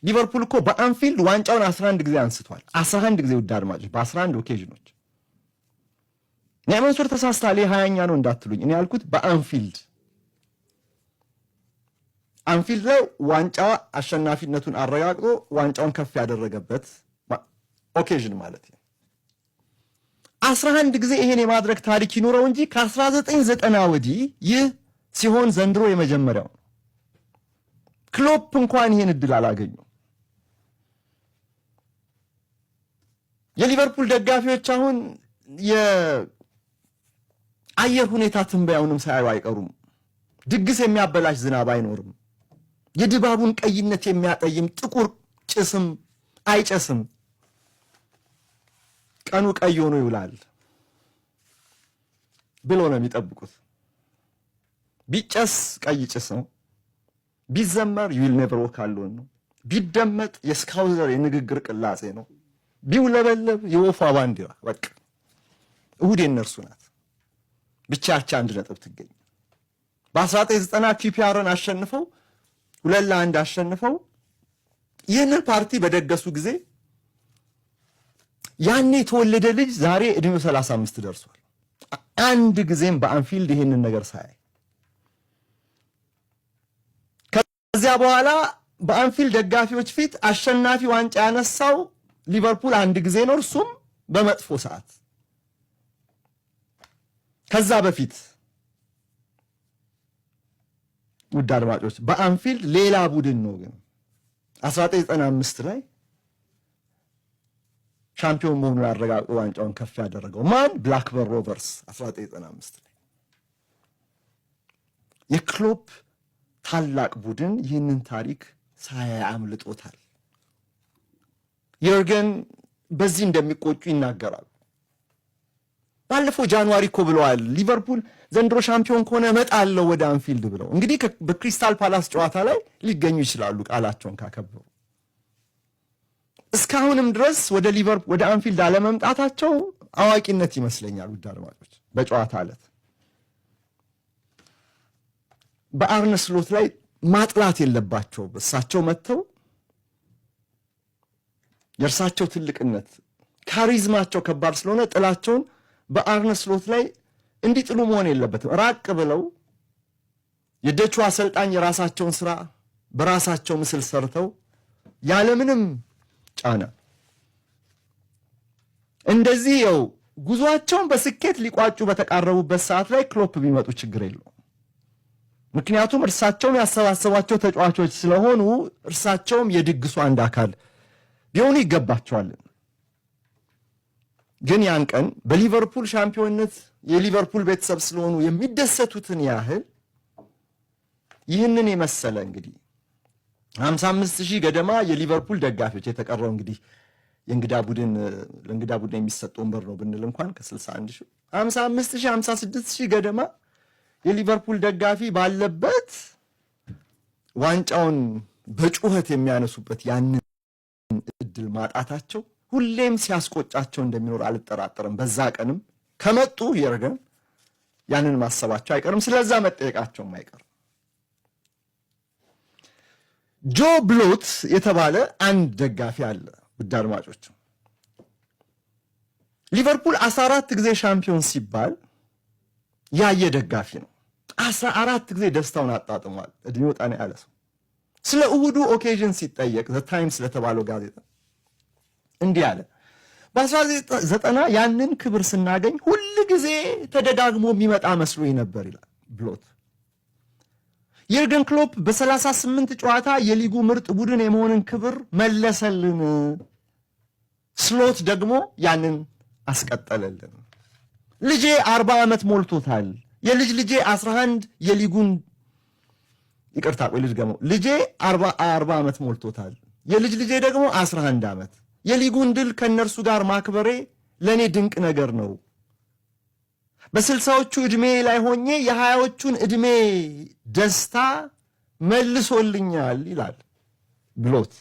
ሊቨርፑል እኮ በአንፊልድ ዋንጫውን 11 ጊዜ አንስቷል። 11 ጊዜ ውድ አድማጮች፣ በ11 ኦኬዥኖች። ኒያመንሱር ተሳስታል፣ 20ኛ ነው እንዳትሉኝ። እኔ ያልኩት በአንፊልድ ላይ ዋንጫ አሸናፊነቱን አረጋግጦ ዋንጫውን ከፍ ያደረገበት ኦኬዥን ማለት ነው። 11 ጊዜ ይሄን የማድረግ ታሪክ ይኖረው እንጂ ከ1990 ወዲህ ይህ ሲሆን ዘንድሮ የመጀመሪያው። ክሎፕ እንኳን ይሄን እድል አላገኙ። የሊቨርፑል ደጋፊዎች አሁን የአየር ሁኔታ ትንበያውንም ሳያዩ አይቀሩም። ድግስ የሚያበላሽ ዝናብ አይኖርም። የድባቡን ቀይነት የሚያጠይም ጥቁር ጭስም አይጨስም። ቀኑ ቀይ ሆኖ ይውላል ብሎ ነው የሚጠብቁት። ቢጨስ ቀይ ጭስ ነው፣ ቢዘመር ዩል ኔቨር ዎክ አሎን ነው፣ ቢደመጥ የስካውዘር የንግግር ቅላጼ ነው፣ ቢውለበለብ የወፏ ባንዲራ። በቃ እሁድ የነርሱ ናት። ብቻቻ 1 ነጥብ ትገኝ። በ1990 ኪፒአርን አሸንፈው 2-1 አሸንፈው ይህንን ፓርቲ በደገሱ ጊዜ ያኔ የተወለደ ልጅ ዛሬ እድሜው 35 ደርሷል። አንድ ጊዜም በአንፊልድ ይሄንን ነገር ሳያይ ከዚያ በኋላ በአንፊልድ ደጋፊዎች ፊት አሸናፊ ዋንጫ ያነሳው ሊቨርፑል 1 ጊዜ ነው፣ እርሱም በመጥፎ ሰዓት። ከዛ በፊት ውድ አድማጮች በአንፊልድ ሌላ ቡድን ነው ግን 1995 ላይ ሻምፒዮን መሆኑን አረጋግጦ ዋንጫውን ከፍ ያደረገው ማን? ብላክበርን ሮቨርስ 1995 ላይ። የክሎፕ ታላቅ ቡድን ይህንን ታሪክ ሳያይ አምልጦታል። የርገን በዚህ እንደሚቆጩ ይናገራሉ። ባለፈው ጃንዋሪ እኮ ብለዋል ሊቨርፑል ዘንድሮ ሻምፒዮን ከሆነ እመጣለሁ ወደ አንፊልድ ብለው። እንግዲህ በክሪስታል ፓላስ ጨዋታ ላይ ሊገኙ ይችላሉ ቃላቸውን ካከበሩ። እስካሁንም ድረስ ወደ አንፊልድ አለመምጣታቸው አዋቂነት ይመስለኛል። ውድ አድማጮች በጨዋታ ዕለት በአርነ ስሎት ላይ ማጥላት የለባቸውም። እሳቸው መጥተው የእርሳቸው ትልቅነት ካሪዝማቸው ከባድ ስለሆነ ጥላቸውን በአርነ ስሎት ላይ እንዲጥሉ መሆን የለበትም። ራቅ ብለው የደቹ አሰልጣኝ የራሳቸውን ስራ በራሳቸው ምስል ሰርተው ያለምንም ጫና እንደዚህ ያው ጉዟቸውን በስኬት ሊቋጩ በተቃረቡበት ሰዓት ላይ ክሎፕ ቢመጡ ችግር የለውም። ምክንያቱም እርሳቸውም ያሰባሰቧቸው ተጫዋቾች ስለሆኑ እርሳቸውም የድግሱ አንድ አካል ቢሆኑ ይገባቸዋል። ግን ያን ቀን በሊቨርፑል ሻምፒዮንነት የሊቨርፑል ቤተሰብ ስለሆኑ የሚደሰቱትን ያህል ይህንን የመሰለ እንግዲህ 55,000 ገደማ የሊቨርፑል ደጋፊዎች የተቀረው እንግዲህ ለእንግዳ ቡድን የሚሰጠው ወንበር ነው ብንል እንኳን ከ61,000 55,000 56,000 ገደማ የሊቨርፑል ደጋፊ ባለበት ዋንጫውን በጩኸት የሚያነሱበት ያንን እድል ማጣታቸው ሁሌም ሲያስቆጫቸው እንደሚኖር አልጠራጠርም። በዛ ቀንም ከመጡ የርገን ያንን ማሰባቸው አይቀርም፣ ስለዛ መጠየቃቸውም አይቀርም። ጆ ብሎት የተባለ አንድ ደጋፊ አለ። ውድ አድማጮች ሊቨርፑል 14 ጊዜ ሻምፒዮን ሲባል ያየ ደጋፊ ነው። 14 ጊዜ ደስታውን አጣጥሟል። እድሜው ጣና ያለ ሰው ስለ እሁዱ ኦኬዥን ሲጠየቅ ዘ ታይምስ ለተባለው ጋዜጣ እንዲህ አለ። በ1990 ያንን ክብር ስናገኝ ሁል ጊዜ ተደጋግሞ የሚመጣ መስሎኝ ነበር ይላል ብሎት። የርገን ክሎፕ በ38 ጨዋታ የሊጉ ምርጥ ቡድን የመሆንን ክብር መለሰልን። ስሎት ደግሞ ያንን አስቀጠለልን። ልጄ 40 ዓመት ሞልቶታል። የልጅ ልጄ 11 የሊጉን ይቅርታ ቆይ ልድገመው። ልጄ 40 ዓመት ሞልቶታል። የልጅ ልጄ ደግሞ 11 ዓመት። የሊጉን ድል ከነርሱ ጋር ማክበሬ ለኔ ድንቅ ነገር ነው። በ60ዎቹ ዕድሜ ላይ ሆኜ የ20ዎቹን ዕድሜ ደስታ መልሶልኛል ይላል ብሎት።